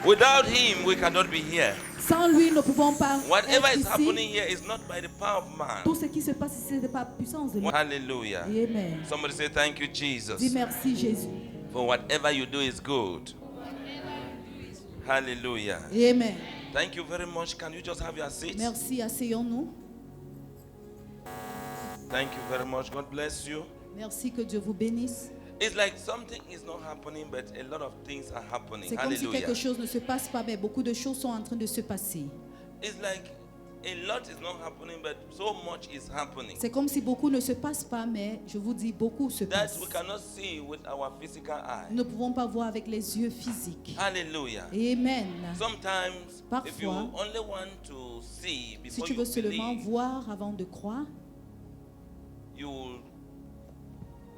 Without him, we cannot be here. Sans lui, nous ne pouvons pas Whatever être is ici. happening here is not by the power of man. Tout ce qui se passe ici, ce n'est pas la puissance de l'homme. Hallelujah. Amen. Somebody say thank you, Dis Jesus. merci, Jésus. For whatever you do is good. Hallelujah. Amen. Thank you very much. Can you just have your seat? Merci, asseyons-nous. Thank you very much. God bless you. Merci, que Dieu vous bénisse. It's like something is not happening, but a lot of things are happening. C'est comme si Hallelujah. quelque chose ne se passe pas, mais beaucoup de choses sont en train de se passer. It's like a lot is not happening, but so much is happening C'est comme si beaucoup ne se passe pas, mais je vous dis, beaucoup se that passe. we cannot see with our physical eye. Nous ne pouvons pas voir avec les yeux physiques. Hallelujah. Amen. Sometimes, if you Parfois, only want to see Si before tu you veux seulement believe, voir avant de croire, you will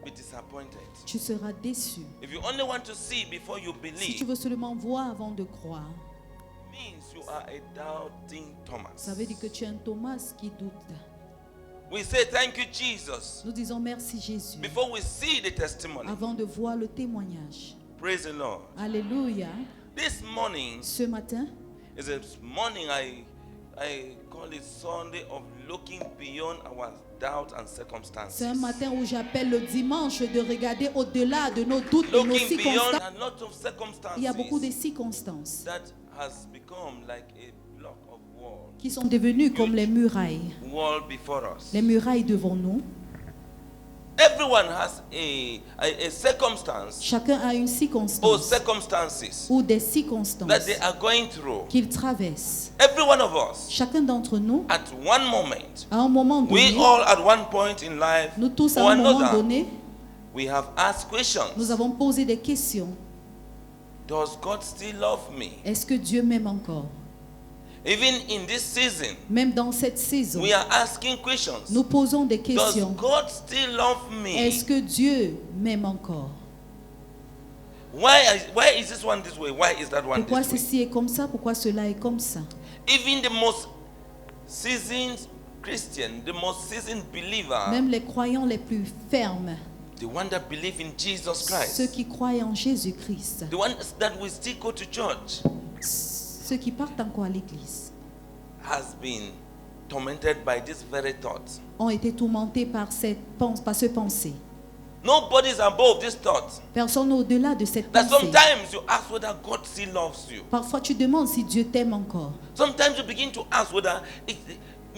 be disappointed. tu seras déçu. If you only want to see before you Si tu believe, veux seulement voir avant de croire, means you are a doubting Thomas. ça veut dire que tu es un Thomas qui doute. We say thank you, Jesus, Nous disons merci Jésus before we see the testimony. avant de voir le témoignage. Praise the Lord. Alléluia. This morning Ce matin, is a morning I call it Sunday of looking beyond our doubt and circumstances. c'est un matin où j'appelle le dimanche de regarder au-delà de nos doutes, de nos Looking beyond circonstances. a lot of Il y a beaucoup de circumstances circonstances that has become like a block of wall qui sont devenues comme les murailles. before us. Les murailles devant nous. Everyone has a circumstance Chacun a une or circonstance circumstances ou des that circonstances they are going through. qu'il traverse. Every one of us, Chacun d'entre nous, at one moment, à un moment we donné, all at one point in life nous tous à or un moment another, donné, we have asked nous questions. avons posé des questions. Does God still love me? Est-ce que Dieu m'aime encore? Even in this season, Même dans cette saison, we are asking questions. nous posons des Does questions. God still love me? Est-ce que Dieu m'aime encore? Why is this one this way? Why is that one Pourquoi this way? ceci est comme ça? Pourquoi cela est comme ça? Even the most seasoned Christian, the most seasoned believer, Même les croyants les plus fermes, the one that believe in Jesus Christ, ceux qui croient en Jésus-Christ, the ones that will still go to church, ceux qui partent encore à l'église, has been tormented by this very thought. ont été tourmentés par ce pensée. Nobody's above this thought. Personne au-delà de cette That pensée. sometimes you ask whether God still loves you. Parfois, tu demandes si Dieu t'aime encore. Sometimes you begin to ask whether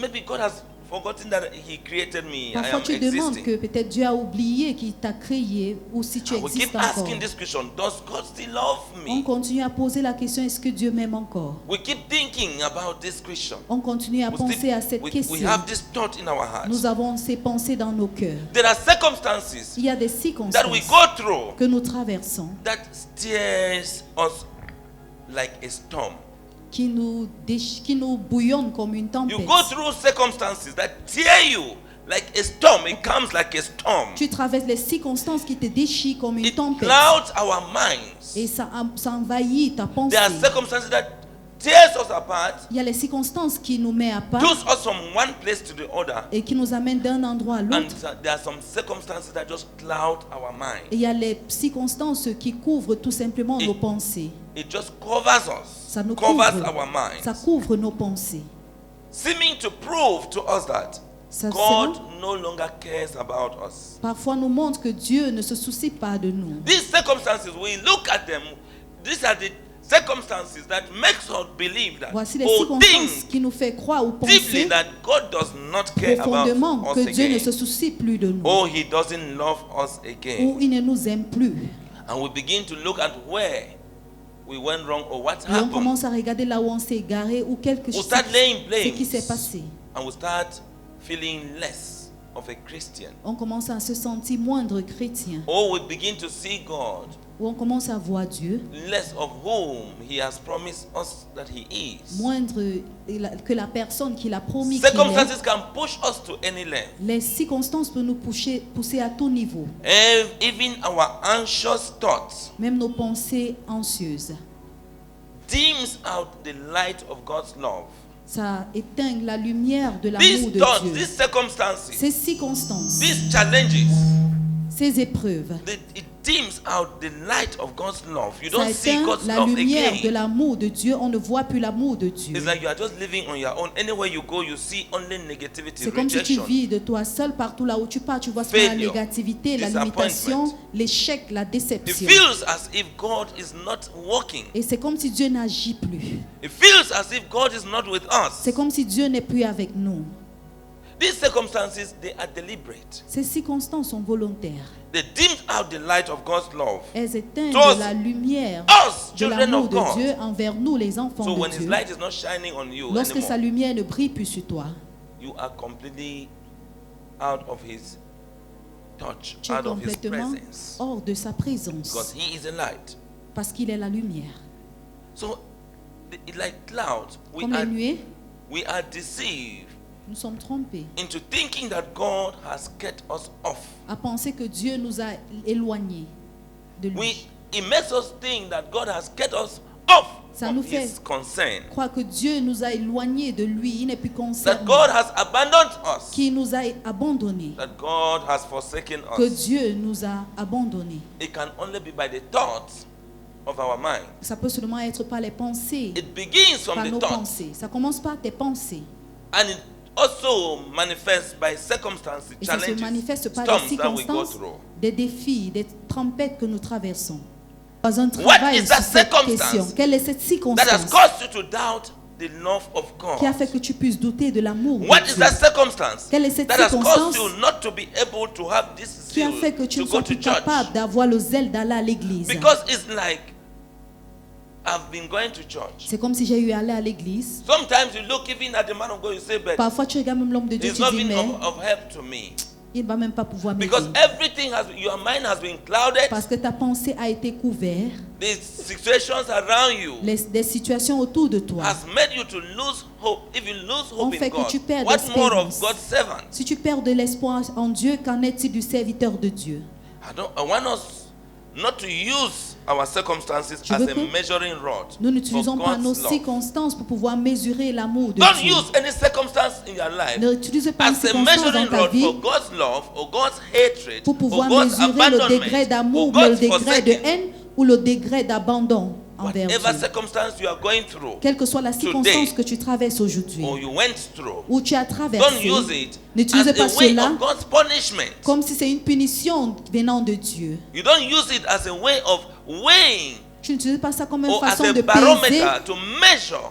maybe God has forgotten that He created me. I Parfois, am tu demandes existing. que peut-être Dieu a oublié qu'il t'a créé ou si tu And we keep existes encore. asking this question: does God still love On me? continue à poser la question, est-ce que Dieu m'aime encore? We keep thinking about this question. On continue à penser à cette We question. have this thought in our hearts. Nous avons ces pensées dans nos cœurs. There are circumstances Il y a des that we circonstances go through que nous traversons that steers us like a storm. qui nous bouillonnent comme une You tempête. go through circumstances that tear you like a storm. It comes like a storm. Tu traverses les circonstances qui te déchirent comme une It tempête. clouds our minds. Et ça envahit ta pensée. There are circumstances that tears us apart, Il y a les circonstances qui nous mettent à part pulls us from one place to the other, et qui nous amènent d'un endroit à and l'autre. there are some circumstances that just cloud our mind. Et il y a les circonstances qui couvrent tout simplement Et- nos pensées. It just covers us, Ça nous covers couvre. our Ça minds, couvre nos pensées. seeming to prove to us that Ça, God cela, no longer cares about us. parfois nous montre que Dieu ne se soucie pas de nous. These circumstances, we look at them, these are the circumstances that makes us believe that, Voici les or circonstances think qui nous fait croire ou deeply penser that God does not care profondément about que us Dieu ne again. se soucie plus de nous. Oh, He doesn't love us again. Ou il ne nous aime plus. And we begin to look at where we went wrong or what Et on happened. commence à regarder là où on s'est égaré ou quelque We chose, start laying ce qui s'est blames passé. and we start feeling less of a Christian. On commence à se sentir moindre chrétien. Or we begin to see God Ou on commence à voir Dieu less of whom He has promised us that He is. moindre que la personne qu'il a promis qu'il est. Circumstances can push us to any length. Les circonstances peuvent nous pousser à tout niveau. Even our anxious thoughts Même nos pensées anxieuses. dims out the light of God's love. Ça éteint la lumière de These l'amour de thoughts, Dieu. these circumstances, Ces circonstances, these challenges, ces épreuves, it dims out the light of God's love. You Ça don't see éteint God's la love lumière de again. l'amour de Dieu. On ne voit plus l'amour de Dieu. It's like you are just living on your own. Anywhere you go, you see only negativity, C'est comme si tu rejection. vis de toi seul. Partout là où tu pars, tu vois seulement la Failure, négativité, la disappointment. limitation, l'échec, la It déception. feels as if God is not working. Et c'est comme si Dieu n'agit plus. It feels as if God is not with us. C'est comme si Dieu n'est plus avec nous. These circumstances, they are deliberate. Ces circonstances sont volontaires. They dimmed out the light of God's love. Elles éteignent Those- de la lumière Us, de children l'amour of de God. Dieu envers nous, les enfants So de when His Dieu. light is not shining on you Lorsque sa anymore, lumière ne brille plus sur toi, you are completely out of His touch, tu es out of His complètement presence. hors de sa Because présence. He is a light. Parce qu'il est la lumière. So, like clouds, Comme les nuées, we are deceived nous sommes trompés into thinking that God has kept us off. à penser que Dieu nous a éloignés de lui. It makes us think that God has kept us off Ça from nous His fait concern. Croire que Dieu nous a éloignés de lui, il n'est plus That concerné, God has abandoned us. qui nous a abandonnés, That God has forsaken que us. Dieu nous a abandonnés. It can only be by the thoughts of our mind. Ça peut seulement être par les pensées, It begins from par the nos thoughts, pensées. Ça commence par tes pensées. and it also manifests by circumstances, Et ça se challenges, manifeste par des storms that we go circonstances, through. des défis, des tempêtes que nous traversons. Pas un What travail is sur that cette circumstance question. Quelle est cette That has circonstance caused you to doubt the love of qui a God. fait que tu puisses douter de l'amour de What is Dieu? that circumstance Quelle est cette that has caused circonstance you not to be able to have this qui a zeal fait que tu to ne go sois to plus church? capable d'avoir le zèle d'aller à l'église? Because it's like I've been going to church. C'est comme si j'ai eu à aller à l'église. Sometimes you look even at the man of God, you say, but Parfois, tu regardes même l'homme de Dieu, he's tu not dis, been mais of help to me. il ne va même pas pouvoir Because m'aider. everything your mind has been clouded. Parce que ta pensée a été couverte. The situations around you Des situations autour de toi. has made you to lose hope. If you lose On hope fait in que God, tu perds what more of l'espérance. God's servant? Si tu perds de l'espoir en Dieu, qu'en est-il du serviteur de Dieu? I want us not to use our circumstances Je as veux a que measuring rod Nous for n'utilisons pas nos God's love. circonstances pour pouvoir mesurer l'amour de Don't Dieu. use any circumstance in your life N'utilise pas une as a circonstance dans measuring ta rod vie for God's love or God's hatred pour or pouvoir God's mesurer le degré abandonment d'amour, or ou le God's degré de forsaking. haine ou le degré d'abandon envers Whatever Dieu. circumstance you are going through Quelle que soit la circonstance today que tu traverses aujourd'hui or you went through, ou tu as don't traversé, use it n'utilisez as pas a way cela of God's punishment. comme si c'est une punition venant de Dieu. You don't use it as a way of weighing Tu n'utilises pas ça comme une or as façon a de peser barometer to measure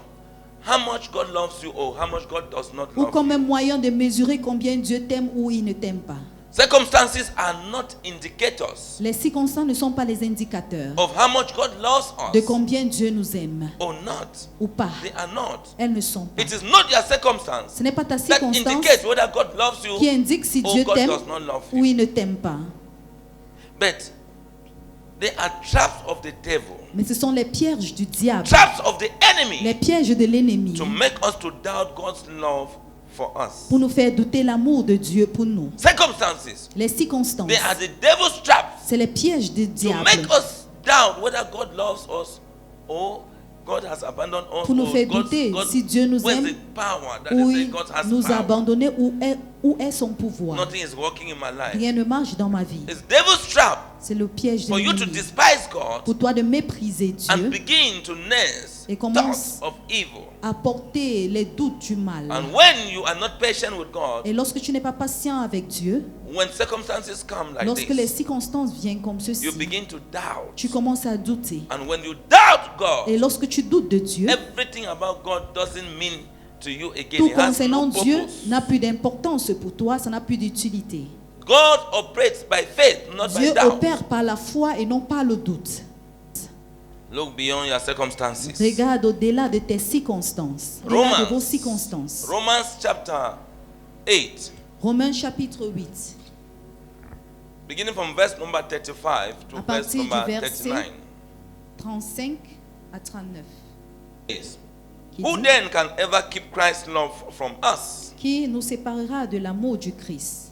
how much God loves you or how much God does not ou love comme un you. moyen de mesurer combien Dieu t'aime ou il ne t'aime pas. Circumstances are not indicators Les circonstances ne sont pas les indicateurs of how much God loves de us combien Dieu nous aime or not. ou pas. They are not. Elles ne sont pas. It is not your circumstance Ce n'est pas ta that circonstance indicates whether God loves you qui indique si or Dieu God t'aime does not love ou you. il ne t'aime pas. But they are traps of the devil, Mais ce sont les pièges du diable, traps of the les enemy pièges de l'ennemi to make us to doubt God's love for us. pour nous faire douter l'amour de Dieu pour nous. Circumstances, Les circonstances, they are the devil's traps c'est les pièges du to diable make us doubt whether God loves us or God has abandoned us pour nous or faire douter si Dieu nous where's aime the power that ou they say il God has nous a power. abandonnés ou où est son pouvoir. Nothing is working in my life. Rien ne marche dans ma vie. It's devil's trap C'est le piège de for you to l'ennemi. despise God Pour toi de mépriser and Dieu, begin to nurse Et commence thoughts of evil. à porter les doutes du mal. And when you are not patient with God, Et lorsque tu n'es pas patient avec Dieu, when circumstances come like lorsque les this, circonstances viennent comme ceci, you begin to doubt. tu commences à douter. And when you doubt God, Et lorsque tu doutes de Dieu, everything about God doesn't mean to you again. tout It has concernant no Dieu purpose. n'a plus d'importance pour toi, ça n'a plus d'utilité. God operates by faith, not by Dieu doubt. opère par la foi et non par le doute. Look beyond your circumstances. Regarde au-delà de tes circonstances. Regarde Romans. vos circonstances. Romans chapter 8, Romains chapitre 8, beginning from verse number 35 to à verse partir du number verset 39. 35 à 39. Yes. Qui Who dit, then can ever keep Christ's love from us? qui nous séparera de l'amour du Christ?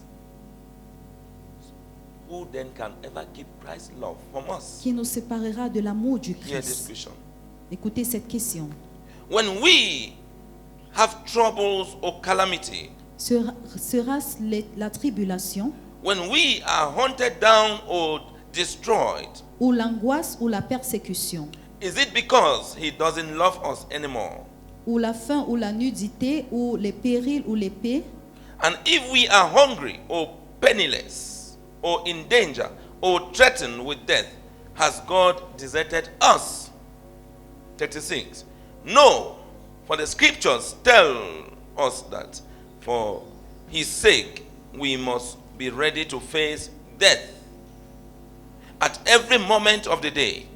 Who then can ever keep Christ's love from us? Qui nous séparera de l'amour du Hear this Christ? question. Écoutez cette question. When we have troubles or calamity, Sera-ce la tribulation? when we are hunted down or destroyed? ou l'angoisse ou la persécution, Is it because he doesn't love us anymore? ou la faim ou la nudité, ou les périls ou l'épée? And if we are hungry or penniless or in danger or threatened with death, has God deserted us? 36. No, for the scriptures tell us that for his sake we must be ready to face death at every moment of the day.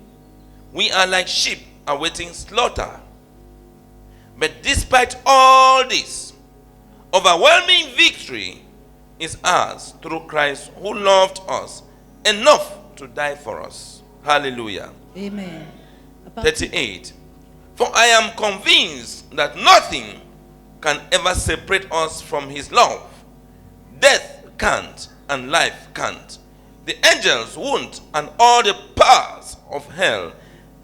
We are like sheep awaiting slaughter. But despite all this, overwhelming victory is ours through Christ who loved us enough to die for us. Hallelujah. Amen. À partir- 38. For I am convinced that nothing can ever separate us from his love. Death can't and life can't. The angels won't, and all the powers of hell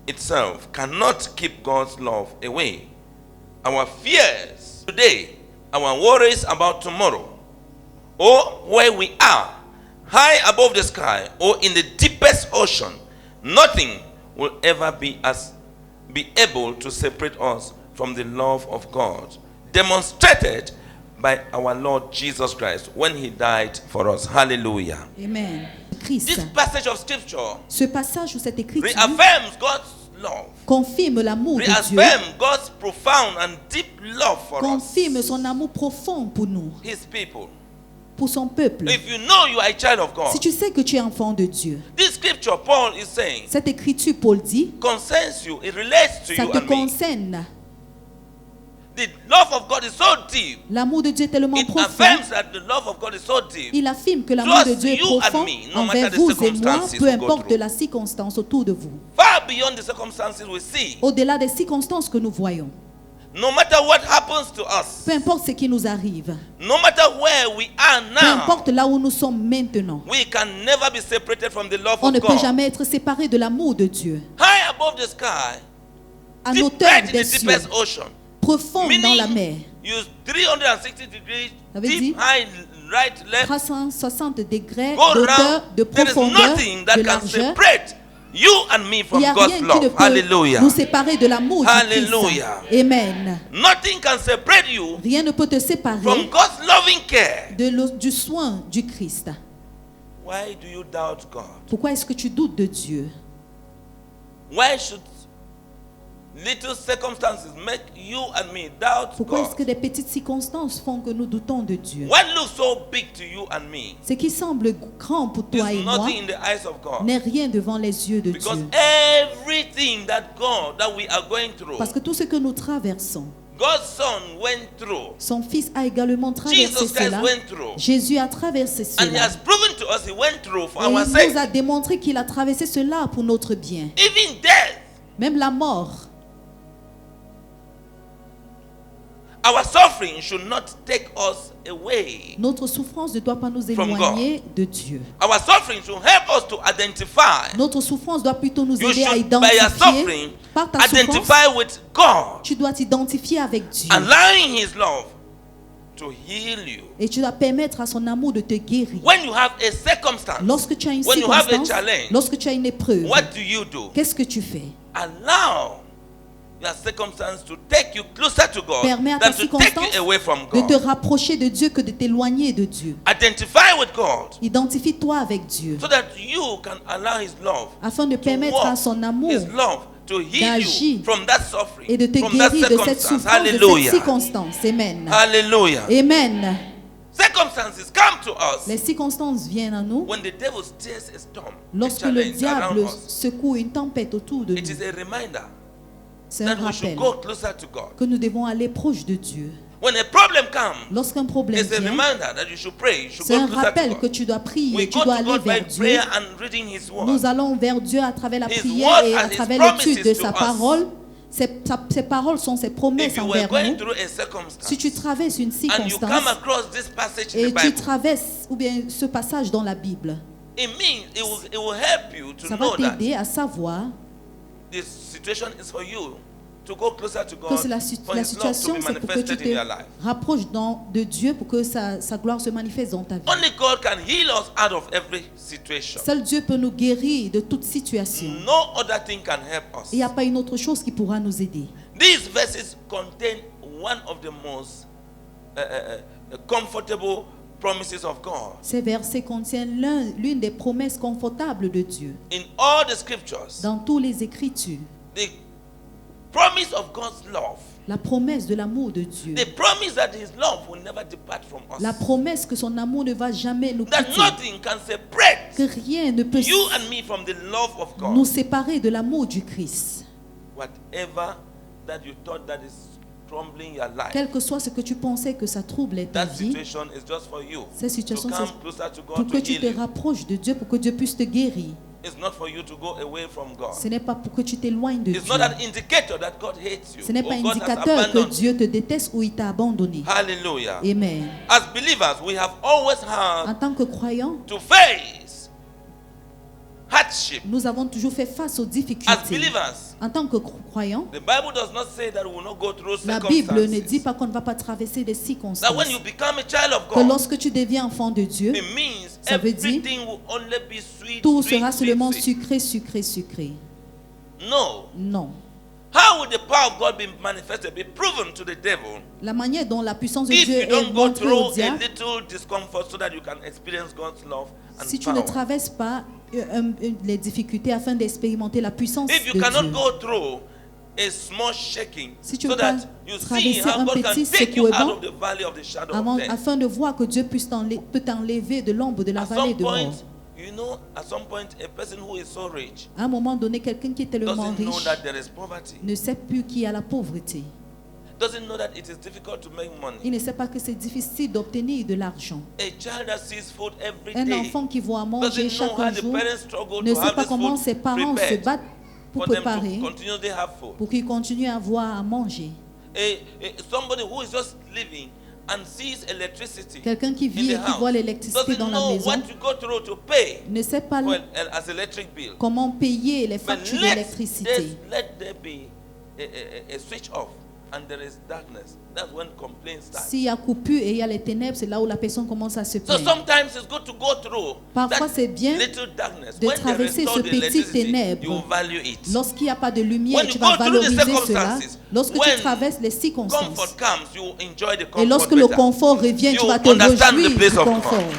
itself cannot keep God's love away. Our fears today, our worries about tomorrow, or where we are, high above the sky or in the deepest ocean, nothing will ever be able to separate us from the love of God, demonstrated by our Lord Jesus Christ when he died for us. Hallelujah. Amen. Christ. This passage of scripture Ce passage ou cette écriture reaffirms God's love, confirme l'amour de Dieu, reaffirms God's profound and deep love for confirme us, son amour profond pour nous, his people. pour son peuple. If you know you are a child of God, Si tu sais que tu es enfant de Dieu, this scripture, Paul is saying, cette écriture, Paul dit, concerns you, it relates to ça you te and me. concerne. The love of God is so deep. L'amour de Dieu est tellement It profond. affirms that the love of God is so deep. Il affirme que l'amour de Towards Dieu est you and profond me, no envers matter the vous et moi, circumstances peu we go importe through. la circonstance autour de vous. Far beyond the circumstances we see. Au-delà des circonstances que nous voyons, No matter what happens to us, peu importe ce qui nous arrive, no matter where we are peu now, importe là où nous sommes maintenant, we can never be separated from the love on of ne peut God. jamais être séparé de l'amour de Dieu. High above the sky, À deep hauteur right in des the cieux, deepest ocean. profond dans la mer, Use 360 degrees, Ça veut deep, dire high, right, left, 360 degrés go d'auteur, round. de There is profondeur, nothing that de can largeur. separate you and me Il from n'y a God's rien qui ne love. peut Hallelujah. nous séparer de l'amour du Hallelujah. Christ. Amen. Nothing can separate you Rien ne peut te séparer from God's loving care. du soin du Christ. Why do you doubt God? Pourquoi est-ce que tu doutes de Dieu? Why should little circumstances make you and me doubt Pourquoi est-ce que God? des petites circonstances font que nous doutons de Dieu? What looks so big to you and me Ce qui semble grand pour toi is et moi nothing in the eyes of God. n'est rien devant les yeux de Because Dieu. everything that we are going through, Parce que tout ce que nous traversons, God's Son went through. son Fils a également traversé Jesus Christ cela. went through. Jésus a traversé And he cela. has proven to us he went through for Et our il sake. nous a démontré qu'il a traversé cela pour notre bien. Even death, Même la mort. our suffering should not take us away. Notre souffrance ne doit pas nous From éloigner de Dieu. Our suffering should help us to identify. Notre souffrance doit plutôt nous You aider à should, by your identifier. suffering, Par ta souffrance, identify with God, tu dois t'identifier avec Dieu. allowing His love to heal you. Et tu dois permettre à son amour de te guérir. When you have a circumstance, Lorsque tu as une when you have a circonstance, challenge, lorsque tu as une épreuve, what do you do? qu'est-ce que tu fais? Allow your circumstance to take you closer to God Permets à ta than to take circonstance you away from de te God. rapprocher de Dieu que de t'éloigner de Dieu. Identify with God Identifie-toi avec Dieu so that you can allow His love afin de to permettre à walk, son amour His love to heal d'agir you from that suffering, et de te from that guérir de cette circumstance. souffrance, de cette Hallelujah. circonstance. Amen. Hallelujah. Amen. Circumstances come to us Les circonstances viennent à nous when the devil steers a storm, a lorsque le challenge diable around us. secoue une tempête autour de It is nous. a reminder C'est un that we should rappel go closer to God. que nous devons aller proche de Dieu. When a problem comes, Lorsqu'un problème it's a vient, reminder that you should pray, you should c'est go un closer to rappel que God. tu dois We prier, tu go dois to aller God by vers Dieu. prayer and reading His word. Nous allons vers Dieu à travers la His prière word et and à His travers promises l'étude de to sa us. parole. Ces paroles sont ses promesses If you were envers going nous. through a circumstance Si tu traverses une and you come circonstance across this passage in et the tu Bible, traverses ou bien ce passage dans la Bible, it means it will help you to ça va know that t'aider à savoir this situation is for you to go closer to Que God, c'est la for la His love to situation, be c'est pour que tu manifested in te your life. rapproches de Dieu, pour que sa gloire se manifeste dans ta vie. Only God can heal us out of every situation. Seul Dieu peut nous guérir de toute situation. No other thing can help us. Il n'y a pas une autre chose qui pourra nous aider. These verses contain one of the most comfortable promises of God. Ces versets contiennent l'une des promesses confortables de Dieu. In all the scriptures, Dans toutes les Écritures, the promise of God's love, la promesse de l'amour de Dieu. the promise that His love will never depart from us, La promesse que son amour ne va jamais nous that quitter. nothing can separate Que rien ne peut you and me from the love of nous God. séparer de l'amour du Christ. Whatever that you thought that is troubling your life, Quel que soit ce que tu pensais que ça troublait ta that vie, situation is just for you cette to situation, come c'est closer to pour God que to tu heal te you. rapproches de Dieu, pour que Dieu puisse te guérir. It's not for you to go away from God. Ce n'est pas pour que tu t'éloignes de It's Dieu. not an indicator that God hates you Ce n'est pas or God has indicateur que abandoned you. Dieu te déteste ou il t'a abandonné. Hallelujah. Amen. As believers, we have always had En tant que croyants, to face hardship. nous avons toujours fait face aux As difficultés. believers, En tant que croyants, the Bible does not say that we will not go through la Bible ne dit circumstances. pas qu'on ne va pas traverser des That circonstances. when you become a child of Que God, lorsque tu deviens enfant de Dieu, it means Ça veut dire, everything will only be sweet, tout sweet, sera sweet, seulement sweet. sucré, sucré, sucré. No. Non. How will the power of God be manifested, be proven to the devil, La manière dont la puissance de if Dieu you est don't go montrée au through a diable, little discomfort so that you can experience God's love and si tu ne power? traverses pas les difficultés afin d'expérimenter la puissance If you de cannot Dieu, go through a small shaking, Si tu so peux pas that you see traverser how un God can petit take you out secouement of the valley of the shadow avant, of death. afin de voir que Dieu puisse peut t'enlever de l'ombre de la At vallée some de point, mort. you know, at some point, a person who is so rich À un moment donné, quelqu'un qui est tellement doesn't know riche that there is poverty, ne sait plus qu'il y a la pauvreté. doesn't know that it is difficult to make money. Il ne sait pas que c'est difficile d'obtenir de l'argent. A child that sees food every Un day enfant qui voit manger doesn't know chaque how the jour parents struggle ne to sait have pas this comment food ses parents se prepared battent pour for them préparer, to continually have food. pour qu'ils continuent à avoir à manger. Somebody who is just living and sees electricity Quelqu'un qui in vit the et qui voit house l'électricité doesn't dans la know maison what to go through to pay ne sait pas for as electric bill. comment payer les But factures let d'électricité. there be a switch off and there is darkness. That's when complaints start. S'il y a coupure et il y a les ténèbres, c'est là où la personne commence à se So plaindre. sometimes it's good to go through Parfois, that c'est bien little darkness. de When they traverser restore ce the petit electricity, ténèbre. you value it. Lorsqu'il n'y a pas de lumière, When tu you vas go through the valoriser cela. circumstances, Lorsque tu when traverses les circonstances Comfort comes, you enjoy the comfort et lorsque le better. confort revient, You tu vas te understand the réjouir place du of confort. God.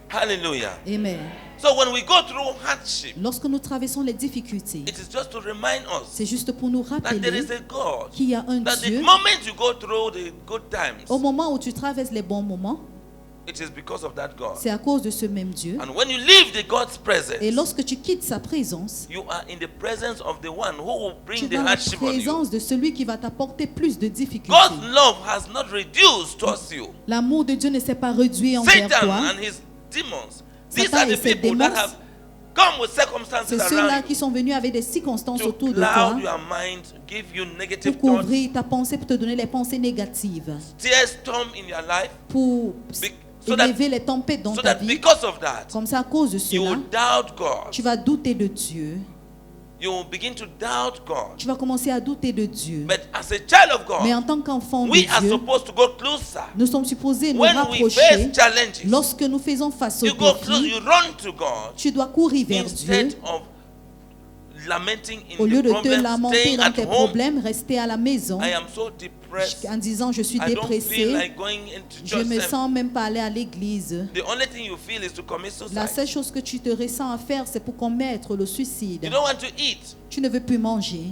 Hallelujah. Amen. So when we go through hardship, Lorsque nous traversons les difficultés, it is just to remind us c'est juste pour nous that there rappeler is a God. qu'il y a un That the Dieu. moment you go through the good times, Au moment où tu traverses les bons moments, it is because of that God. c'est à cause de ce même Dieu. And when you leave the God's presence, Et lorsque tu quittes sa présence, you are in the presence of the one who will tu bring es the dans la hardship on you. présence de celui qui va t'apporter plus de difficultés. God's love has not reduced towards you. L'amour de Dieu ne s'est pas réduit envers Satan toi. and his demons, these Satan are the et ses people that démons, have come with circumstances C'est ceux-là around qui you sont venus avec des circonstances to autour de toi cloud your mind, give you negative pour thoughts, couvrir ta pensée, pour te donner les pensées négatives, tear storm in your life, pour so that, élever les tempêtes dans so ta that vie. because of that, Comme ça, à cause de you cela, will doubt God. tu vas douter de Dieu. You will begin to doubt God. Tu vas commencer à douter de Dieu. But as a child of Mais God, en tant qu'enfant de we are Dieu, supposed to go closer. nous sommes supposés nous When we rapprocher. face challenges, Lorsque nous faisons face aux you go close, défis, you run to God tu dois courir vers Dieu. instead of lamenting Au in lieu the de te problem, lamenter staying dans at tes home. problèmes, rester à la maison I am so depressed. en disant je suis I don't feel dépressé, like going into je church. me sens même pas aller à l'église. The only thing you feel is to commit La suicide. seule chose que tu te ressens à faire, c'est pour commettre le suicide. You don't want to eat. Tu ne veux plus manger.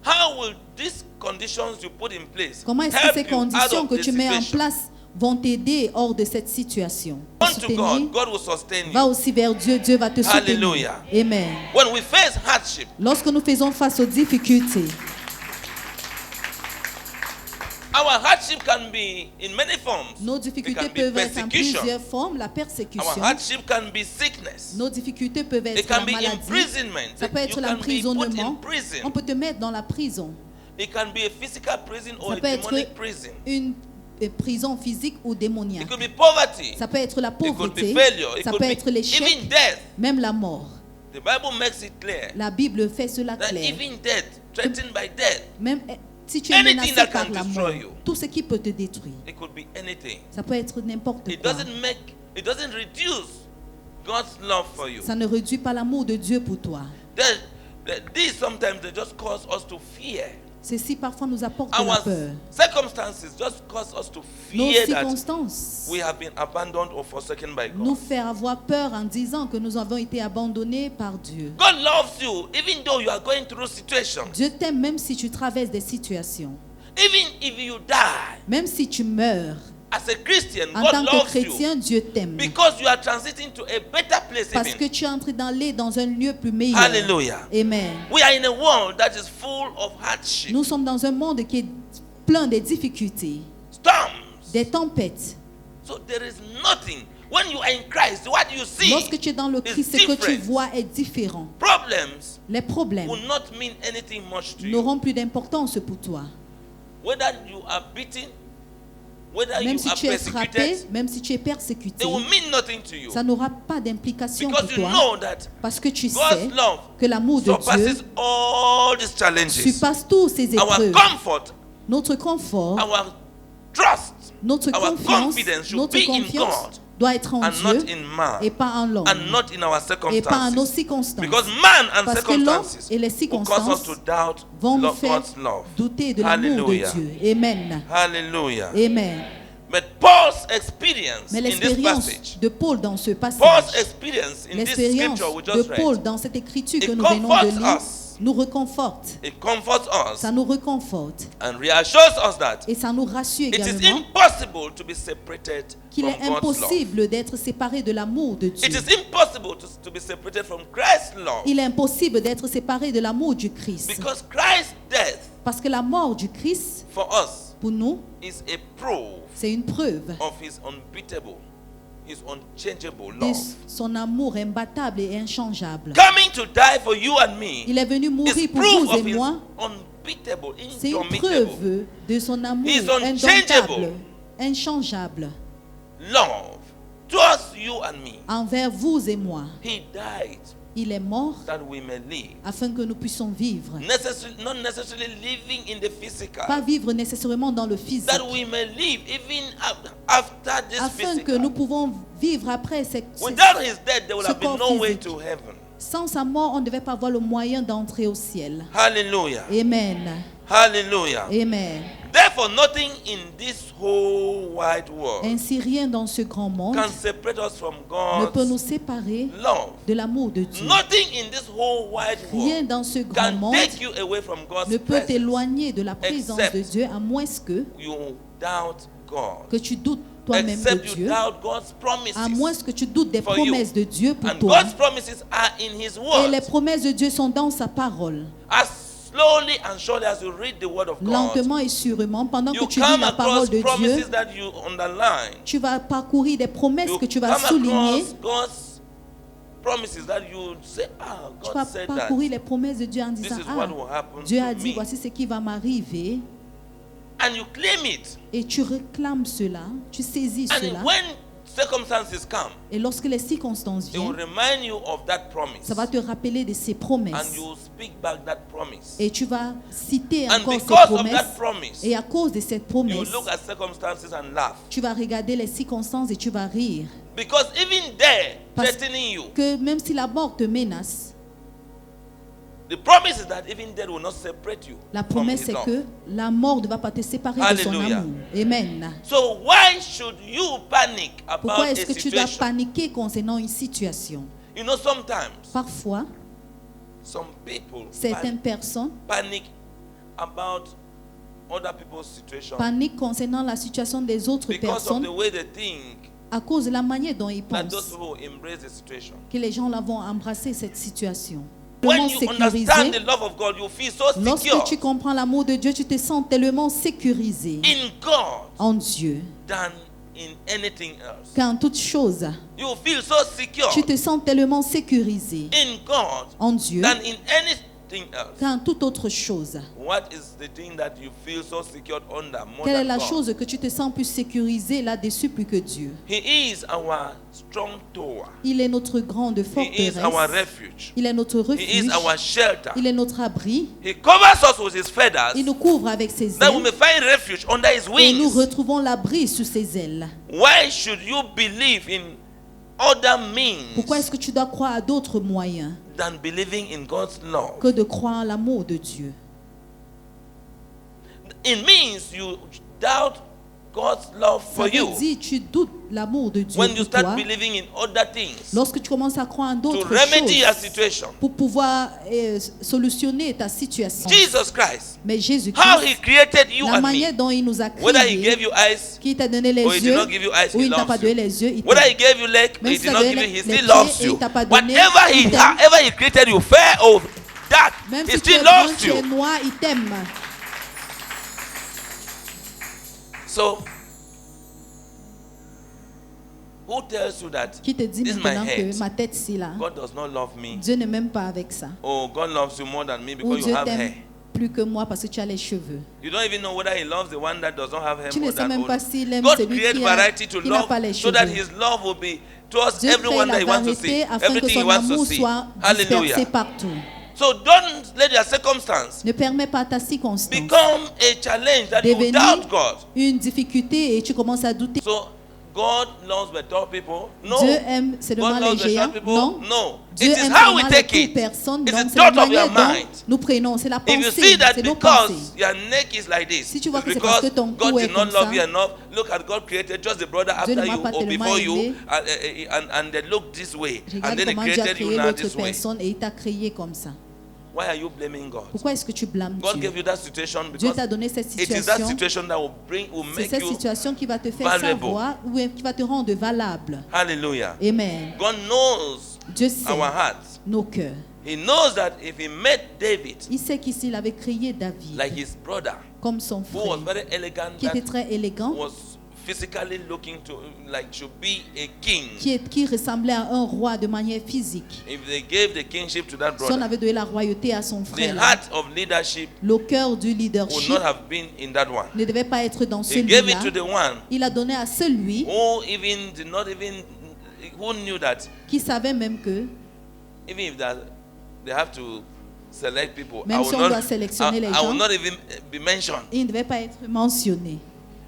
How will these conditions you put in place Comment est-ce que help ces you out conditions of que the tu mets en situation? place vont t'aider hors de cette situation? Run to Soutenir, God. God will sustain va you. aussi vers Dieu, Dieu va te soutenir. Hallelujah. Amen. When we face hardship, Lorsque nous faisons face aux difficultés, our hardship can be in many forms. nos It difficultés can be peuvent être en persecution. plusieurs formes. La Our persécution, hardship can be sickness. nos difficultés peuvent It être can la be maladie. imprisonment. Ça peut You être can be put in l'emprisonnement. On prison. peut te mettre dans la prison. It can be a physical prison or Ça a peut être demonic prison. une prison physique ou It démoniaque. could be poverty. Ça peut être la It could be pauvreté. failure. It Ça could peut be être l'échec, even death. même la mort. The Bible makes it clear La Bible fait cela that clair. even death, threatened by death, Même si tu es anything menacé that par can la destroy mort, you. tout ce qui peut te détruire, it could be anything. ça peut être n'importe It quoi. doesn't reduce God's love for you. Ça ne réduit pas l'amour de Dieu pour toi. These sometimes they just cause us to fear. Ceci parfois nous apporte de la Our peur. circumstances just cause us to Nos fear that circonstances we have been abandoned or forsaken by nous God. faire avoir peur en disant que nous avons été abandonnés par Dieu. God loves you even though you are going through situations. Dieu t'aime même si tu traverses des situations. Even if you die, Même si tu meurs, as a Christian, en God tant que loves you chrétien, Dieu t'aime. because you are transiting to a better place Parce que even. tu es entré dans un lieu plus meilleur. Hallelujah. Amen. We are in a world that is full of hardship, Nous sommes dans un monde qui est plein de difficultés, storms. des tempêtes. So there is nothing. When you are in Christ, what you see, Lorsque tu es dans le Christ, ce que tu different. vois est différent. Problems Les problèmes will not mean anything much to you. n'auront plus d'importance pour toi. Whether you are beaten, whether Même you si are tu es frappé, persecuted, même si tu es persécuté, it will mean nothing to you. ça n'aura pas d'implication Because pour you toi. know that Parce que tu God's sais love que l'amour de surpasses Dieu all these challenges. surpasse tous ces Our épreuves. comfort, Notre confort, our trust, notre our confiance, confidence should notre be in confiance God doit être en and Dieu not in man, et pas en l'homme and not in our et pas en nos circumstances. circonstances. Because man and Parce que l'homme circumstances et les will cause us circonstances to doubt vont nous faire God's love. douter de l'amour de Hallelujah. Dieu. Amen. Hallelujah. Amen. But Paul's experience Mais in this l'expérience passage, de Paul dans ce Paul's passage, experience in this l'expérience scripture we de just Paul read, dans cette écriture que it nous venons de comforts lire, us. nous réconforte. It comforts us Ça nous réconforte and reassures us that et ça nous rassure it is également impossible to be separated qu'il from est God's love. impossible d'être séparé de l'amour de It Dieu. is impossible to be separated from Christ's love. Il est impossible d'être séparé de l'amour du Christ. Because Christ's death Parce que la mort du Christ, for us pour nous, is a proof c'est une preuve of his unbeatable, his unchangeable de love. son amour imbattable et inchangeable. Coming to die for you and me Il est venu is mourir pour proof vous of et his moi. unbeatable, C'est une indomitable preuve de son amour He is unchangeable. indomptable, inchangeable love towards you and me. envers vous et moi. He died Il est mort that we may live. afin que nous puissions vivre. Not necessarily living in the physical. Pas vivre nécessairement dans le physique. That we may live even after this Afin que physical. nous pouvons vivre après Without his death, there will ce have been corps no way physique. to heaven. Sans sa mort, on ne devait pas avoir le moyen d'entrer au ciel. Hallelujah. Amen. Hallelujah. Amen. Therefore, nothing in this whole wide world Ainsi, rien dans ce grand monde can separate us from ne peut nous God's séparer love. de l'amour de Dieu. Nothing in this whole wide Rien world dans ce grand can monde take you away from God's ne peut presence. t'éloigner de la présence Except de Dieu à moins que You doubt God. que tu doutes toi-même de Except you Dieu, doubt God's promises. à moins que tu doutes des for you. promesses de Dieu pour And toi. God's promises are in His Et les word. promesses de Dieu sont dans sa parole. As slowly and surely as you read the word of God, Lentement et sûrement, pendant que you tu lis come la across parole de promises Dieu, that you underline. tu vas parcourir des promesses You que tu vas come souligner. across God's promises that you say, ah, Tu God vas said that. parcourir les promesses de Dieu en This disant, is ah, what will happen Dieu to a dit, me. voici ce qui va m'arriver. And you claim it. Et tu réclames cela, tu saisis cela. And when circumstances come, Et lorsque les circonstances it will viennent, remind you of that promise. ça va te rappeler de ces And promesses. you will speak back that promise. Et tu vas citer And encore ces because of promesses. that promise, Et à cause de cette you promesse, look at circumstances and laugh. tu vas regarder les circonstances et tu vas rire. Because even there, Parce threatening you, que même si la mort te menace, the promise is that even death will not separate you la from promesse His est love. que la mort ne va pas te séparer de son Alléluia. amour. Amen. So why should you panic about Pourquoi a est-ce que tu dois situation? paniquer concernant une situation? You know, sometimes Parfois, some people certaines personnes panic about other people's situation paniquent concernant la situation des autres because of personnes the way they think à cause de la manière dont ils that those pensent people will embrace the situation. que les gens là vont embrasser cette situation. When Tellement you understand the sécurisé. love of God, you feel so Lorsque secure tu comprends l'amour de Dieu, tu te sens tellement sécurisé in God en Dieu than in anything else. qu'en toute chose, You feel so secure tu te sens tellement sécurisé in God en Dieu than in everything else, qu'en toute autre chose. what is the thing that you feel so secured under more Quelle est than la God? chose que tu te sens plus sécurisé là-dessus plus que Dieu? He is our strong tower. Il est notre grande He is our forteresse. refuge. Il est notre He is refuge. our shelter. Il est notre abri. He covers us with his feathers Il nous couvre avec ses that we ailes. may find refuge under his Et nous wings. retrouvons l'abri sous ses ailes. Why should you believe in other means Pourquoi est-ce que tu dois croire à d'autres moyens than believing in God's love? que de croire en l'amour de Dieu? It means you doubt God's love Ça for veut you dire tu doutes l'amour de Dieu when you pour start toi believing in other things lorsque tu commences à croire en to d'autres remedy your choses situation. pour pouvoir solutionner ta situation. Jesus Christ, Mais how Jésus-Christ, he created you la and manière me, dont il nous a whether he gave créés, you eyes qui t'a donné les or he did yeux, not give you eyes, ou he il ne t'a pas loves donné you. les yeux, il Whether t'aime. he gave you leg or Même he si did t'as not donné give you, he les still pieds loves et you. il t'a pas donné, Whatever il t'aime. however he created you, fair or dark, Même he si tu es still blanc, loves tu es you. noir, il t'aime. So, who tells you that Qui te dit this is my maintenant head? que ma tête si là, God does not love me. Dieu ne m'aime pas avec ça. Oh, God loves you more than me Ou because you Dieu have hair. t'aime plus que moi parce que tu as les cheveux. You don't even know whether he loves the one that does not have hair Tu ne more sais than même old. pas s'il aime God celui created qui a- variety to qui n'a love pas les so that cheveux. his love will be towards Dieu crée everyone la that he wants to see, variété afin que everything he son wants to amour see. soit dispersé Hallelujah. partout. So don't let your circumstance Ne permets pas à ta circonstance become a challenge that you devenir doubt God. une difficulté et tu commences à douter. So God loves the tall people. No. Dieu aime seulement God les loves the géants. short people. Non. No. Dieu It is aime how we seulement take les it. personnes. It's Donc the c'est la thought of your manière dont mind. nous prenons, c'est la If you pensée, see that c'est nos because pensées. your neck is like this, Si tu vois it's que c'est parce because que ton God cou est did not comme love ça, you enough. Look at God created just the brother Dieu ne after m'a you pas or tellement before you, aimé. and they look this way, and Regarde then He comment Dieu a created you créé now l'autre this way. personne et il t'a créé comme ça. Why are you blaming God? Pourquoi est-ce que tu blâmes God Dieu? gave you that situation Dieu because t'a donné cette it is that situation. situation that will C'est make cette you situation qui va te faire valuable. savoir ou qui va te rendre valable. hallelujah. Amen. God knows Dieu sait our hearts. nos cœurs. He knows that if He met David Il sait qu'ici, il avait créé David like his brother, comme son who was frère, very elegant, qui était that très élégant, was physically looking to like should be a king. qui ressemblait à un roi de manière physique. If they gave the kingship to that Si on brother, avait donné la royauté à son the frère, heart of leadership le cœur du would leadership not have been in that one. ne devait pas être dans He gave it celui-là. to the one Il a donné à celui who even did not even who knew that qui savait même que, even if that they have to select people, Même si on doit sélectionner les I will gens, not even be mentioned. il ne devait pas être mentionné.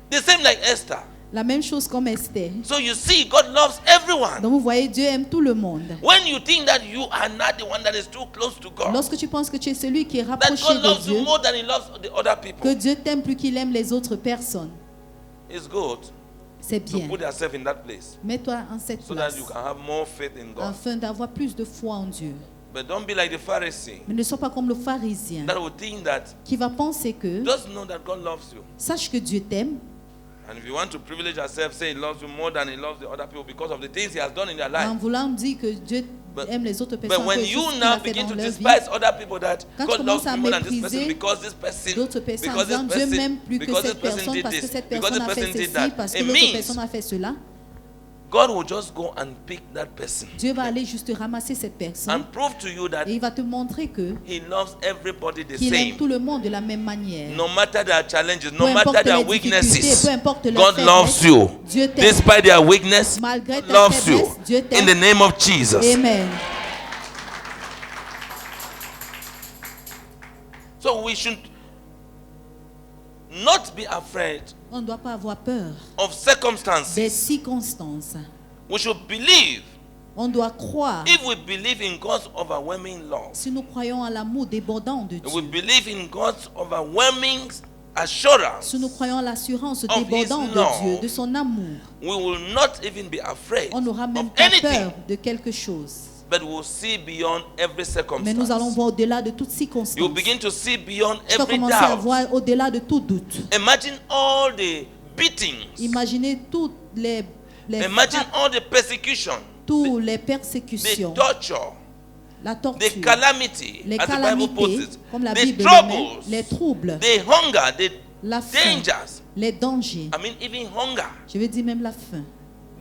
The same like Esther. La même chose comme Esther. So you see, God loves everyone. Donc vous voyez, Dieu aime tout le monde. When you think that you are not the one that is too close to God, Lorsque tu penses que tu es celui qui est that rapproché God de loves you Dieu, more than He loves the other que people, Dieu t'aime plus qu'il aime les autres personnes, it's good c'est to bien. put yourself in that place Mets-toi en cette so that place you can have more faith in God. afin d'avoir plus de foi en Dieu. But don't be like the Pharisee Mais ne sois pas comme le pharisien that would think that qui va penser que, just know that God loves you. sache que Dieu t'aime. And if you want to privilege yourself, say He loves you more than He loves the other people because of the things He has done in their En life. voulant dire que Dieu But- aime les autres But personnes, when que you tout ce qu'il now a fait begin dans to leur vie, despise other people, that Quand tu God loves commences à me more than this person mépriser because this person, d'autres personnes en because disant this Dieu person, m'aime plus que because this cette person personne did parce que this, cette because personne this a fait person did ceci, that. parce que It l'autre means personne a fait cela. God will just go and pick that person Dieu va aller juste ramasser cette personne and prove to you that et il va te montrer que He loves everybody the qu'il aime same. tout le monde de la même manière. No matter their challenges, Peu no matter importe their les difficultés, weaknesses, peu importe leurs God loves faiblesses, you. Dieu t'aime. Despite their weakness, Malgré God tes loves you. faiblesses, Dieu In t'aime. the name of Jesus. Amen. So we should not be afraid On ne doit pas avoir peur of des circumstances. circonstances. We should believe. On doit croire. If we believe in God's overwhelming love, Si nous croyons à l'amour débordant de we Dieu, believe in God's overwhelming assurance, si nous croyons à l'assurance His débordante love, de Dieu, de son amour, we will not even be afraid on n'aura même of pas anything, peur de quelque chose. but we'll see beyond every Mais nous allons circumstance. voir au-delà de toute You'll circonstance. begin to see beyond Tu vas every commencer à doubt. voir au-delà de tout doute. Imagine all the beatings. Imaginez toutes les Imagine frappes, all the persecution, toutes les the persécutions, torture, la the torture, calamity, les as the Bible puts calamités, it, comme la the Bible le met, troubles, les troubles, the hunger, the la faim, dangers. les dangers. I mean, even hunger. Je veux dire même la faim.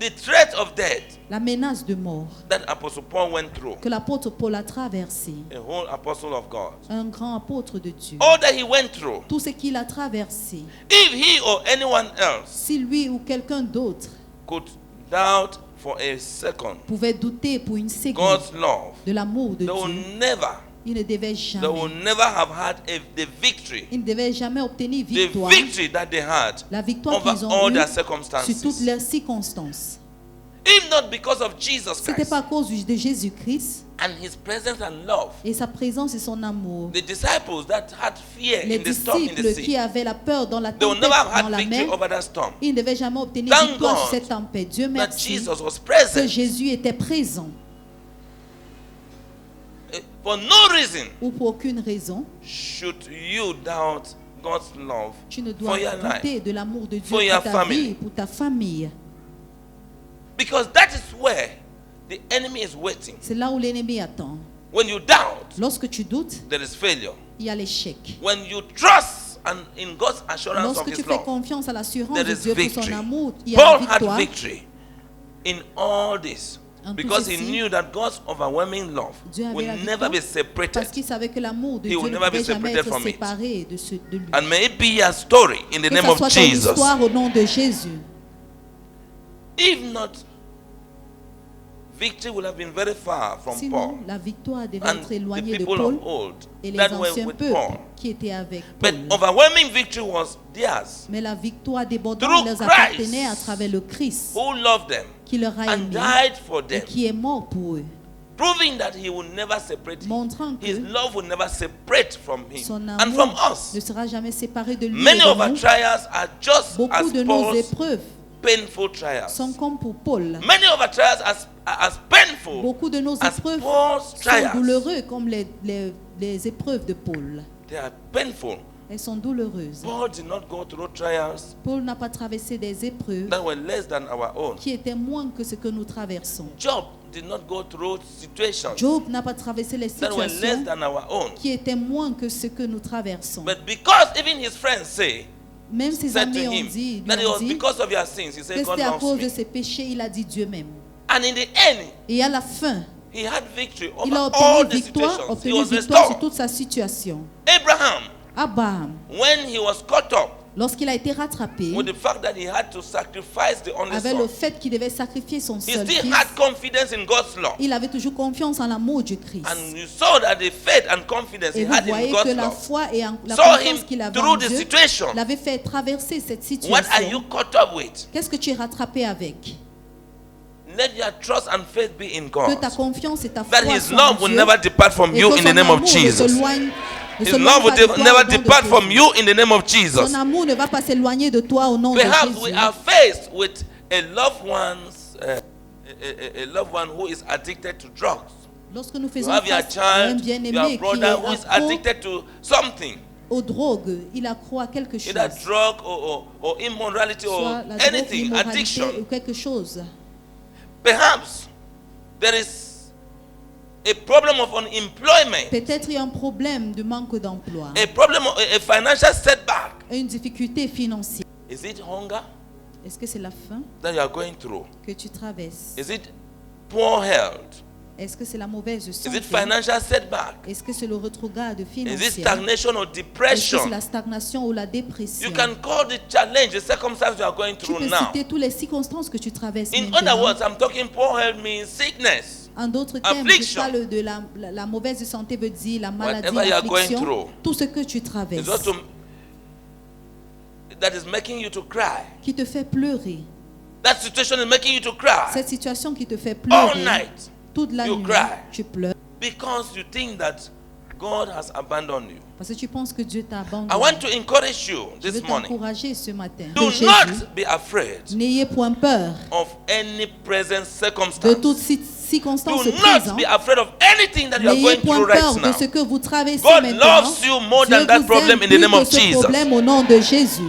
The threat of death la menace de mort that Apostle Paul went through, que l'apôtre Paul a traversé, a whole apostle of God, un grand apôtre de Dieu, all that he went through, tout ce qu'il a traversé, if he or anyone else si lui ou quelqu'un d'autre could doubt for a second pouvait douter pour une seconde God's love, de l'amour de they will Dieu, never, il ne devait they will jamais, never have had the victory, il ne devait jamais obtenir the victoire, victory that they had la victoire over qu'ils ont all eue their sur toutes circumstances. leurs circonstances. If not because of Jesus C'était Christ pas à cause de Jésus-Christ and his presence and love, et sa présence et son amour. the disciples that had fear Les in the storm in the disciples qui sea, avaient la peur dans la they will tempête, never have dans had la victory mer, over that storm. ils ne devaient jamais obtenir Thank victoire God sur cette tempête. Dieu That merci Jesus was que present. Jésus était présent. For no reason Ou pour aucune raison, should you doubt God's love tu ne dois for your douter life. de l'amour de Dieu For your pour ta family. vie, pour ta famille. Because that is where the enemy is waiting. C'est là où l'ennemi attend. When you doubt, Lorsque tu doutes, there is failure. il y a l'échec. When you trust and in God's assurance of Lorsque his tu fais love, confiance à l'assurance there de is Dieu pour son victory. amour, il y a Paul la had victoire. victory in all this En tout because he ceci, knew that God's overwhelming love Dieu avait will la never be victoire separated. parce qu'il savait que l'amour de He Dieu will ne never be pouvait jamais separated être from it. séparé de lui. And may it be your story in the Que name ça of soit ton Jesus. histoire au nom de Jésus. If not, victory will have been very far from Sinon, Paul la victoire devait and être the éloignée de people Paul of old et les that were anciens with peuples Paul. qui étaient avec But Paul. overwhelming victory was theirs, Mais la victoire débordante Through leur Christ, appartenait à travers le Christ who loved them qui leur a and aimé died for et them, qui est mort pour eux, proving that he will never separate him. montrant His que love will never separate from him son and from amour us. ne sera jamais séparé de lui et Many de of our nous. trials are just Beaucoup as de nos Paul's épreuves painful trials. sont comme pour Paul. Many of our trials are as painful Beaucoup de nos as épreuves Paul's sont trials. douloureuses comme les épreuves de Paul. They are painful. Elles sont douloureuses. Paul did not go through trials Paul n'a pas traversé des épreuves that were less than our own. qui étaient moins que ce que nous traversons. Job did not go through situations Job n'a pas traversé les that were less situations than our own. qui étaient moins que ce que nous traversons. But because even his friends Même ses said to amis ont him dit, lui that it ont was dit because of your sins, he que said, God c'était à loves cause de me. ses péchés, il a dit Dieu même. And in the end, Et à la fin, he had victory il a over all obtenu the victoire, situations. He obtenu was victoire sur restored. toute sa situation. Abraham, Abraham, when he was caught up lorsqu'il a été rattrapé, with the fact that he had to sacrifice the only avec le son, fait qu'il devait sacrifier son he seul still fils, had confidence in God's love. il avait toujours confiance en l'amour du Christ. And you saw that the faith and confidence he Et vous had in voyez que God's la love foi et la saw confiance him qu'il avait en through the Dieu situation. l'avait fait traverser cette What are you situation. caught up with? Qu'est-ce que tu es rattrapé avec? Let your trust and faith be in Que ta God. confiance et ta foi That his soient en love will Dieu, never depart from et you que in the son name of amour ne Jesus. s'éloigne- ne His s'éloigne love will pas de toi au never nom de depart from Jésus. you in the name of Jesus. Son amour ne va pas s'éloigner de toi au nom de Perhaps we Jésus. are faced with a loved one who is addicted to drugs. Lorsque nous You faisons have your face à un child, bien-aimé your qui brother who is est accro addicted to something, aux drogues, il accro à quelque chose, either drug or immorality or soit la drogue, anything, l'immoralité addiction. ou quelque chose. Perhaps there is a problem of unemployment, Peut-être il y a un problème de manque d'emploi, a problem, a financial setback. une difficulté financière. Is it hunger Est-ce que c'est la faim that you are going through? que tu traverses? Is it poor health? Est-ce que c'est la mauvaise Is santé? it financial setback? Est-ce que c'est le rétrograde Is it financier? stagnation or Est-ce que c'est depression? la stagnation ou la dépression? You can call the challenge, the circumstance you are going Tu through peux now. citer toutes les circonstances que tu traverses In other maintenant. words, I'm talking poor health means sickness. En d'autres termes, je affliction. parle de la mauvaise santé veut dire la maladie, Whatever you are going l'affliction, through. tout ce que tu It's traverses, also that is making you to cry. qui te fait pleurer. That situation is making you to cry Cette situation qui te fait all pleurer, night toute la you nuit, cry. tu pleures because you think that God has abandoned you. parce que tu penses que Dieu t'a I abandonné. want to encourage you Je veux this morning. t'encourager ce matin. Do De Jésus, not be afraid n'ayez point peur of any present de circumstance. toute circonstance Do not présente. be afraid of anything that you are N'ayez going point through peur right de now. ce que vous traversez God maintenant. loves you more Dieu than that vous problem aime in the plus name que of ce Jesus. problème au nom de Jésus.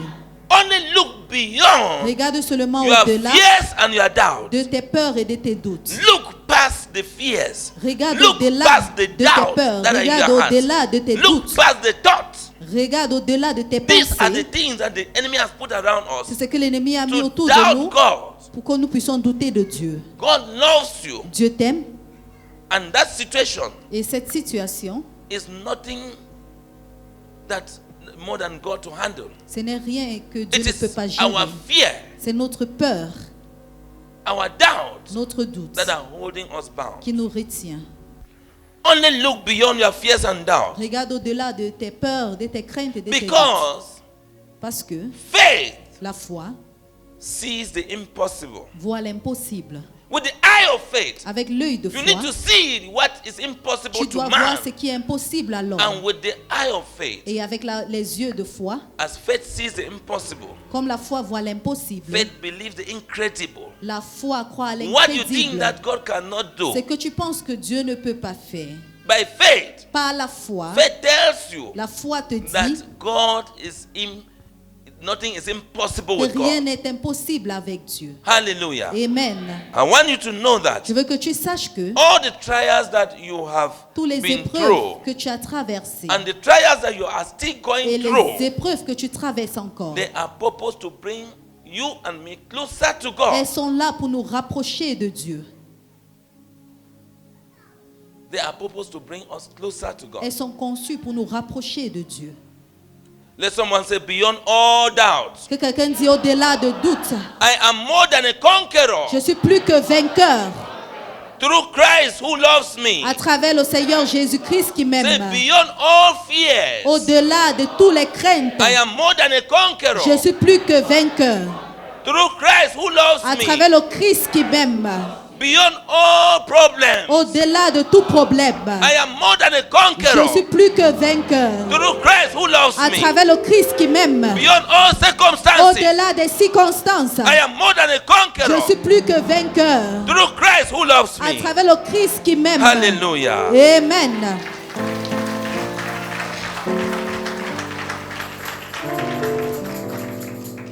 Only look beyond Regarde seulement your au-delà fears and your doubts. de tes peurs et de tes doutes. Look past the fears. Regarde Look au-delà past the de tes doubts peurs. that are in Regarde your heart. au-delà de tes Look doutes. past the thoughts. Regarde au-delà de tes These are the pensées. things that the enemy has put around C'est us ce que l'ennemi a mis to autour de nous doubt God. pour que nous puissions douter de Dieu. God loves you, Dieu t'aime and that situation et cette situation, is nothing that more than God to handle. ce n'est rien que Dieu It ne peut is pas our gérer. fear, C'est notre peur, our doubt notre doute that are holding us bound. qui nous retient. Only look beyond your fears and doubts, Regarde au-delà de tes peurs, de tes craintes et de tes doutes. because Parce que faith la foi sees the impossible. voit l'impossible. With the eye of faith, Avec l'œil de you need to foi, see what is impossible tu to dois man. voir ce qui est impossible à l'homme. And with the eye of faith, Et avec les yeux de foi, as faith sees the impossible, comme la foi voit l'impossible, faith believes the incredible. la foi croit à What you think l'incrédible. that God cannot do, Ce que tu penses que Dieu ne peut pas faire. by faith, Par la foi, faith tells you la foi te that dit God is nothing is impossible que with rien God. n'est impossible avec Dieu. Hallelujah. Amen. I want you to know that Je veux que tu saches que all the trials that you have tous les been épreuves through que tu as traversées and the trials that you are still et going les through, épreuves que tu traverses encore, they are purposed to bring you and me closer to God. elles sont là pour nous rapprocher de Dieu. They are purposed to bring us closer to God. Elles sont conçues pour nous rapprocher de Dieu. Let someone say, beyond all doubt, Que quelqu'un dit au-delà de doute, I am more than a conqueror je suis plus que vainqueur through Christ who loves me. à travers le Seigneur Jésus-Christ qui Say, m'aime. beyond all fears, Au-delà de tous les craintes, I am more than a conqueror je suis plus que vainqueur through Christ who loves à me. travers le Christ qui m'aime. Beyond all problems, Au-delà de tout problème, I am more than a je conqueror suis plus que vainqueur through Christ who loves à me. travers le Christ qui m'aime. Beyond all circumstances, Au-delà des circonstances, I am more than a je conqueror suis plus que vainqueur through Christ who loves à me. travers le Christ qui m'aime. Hallelujah. Amen.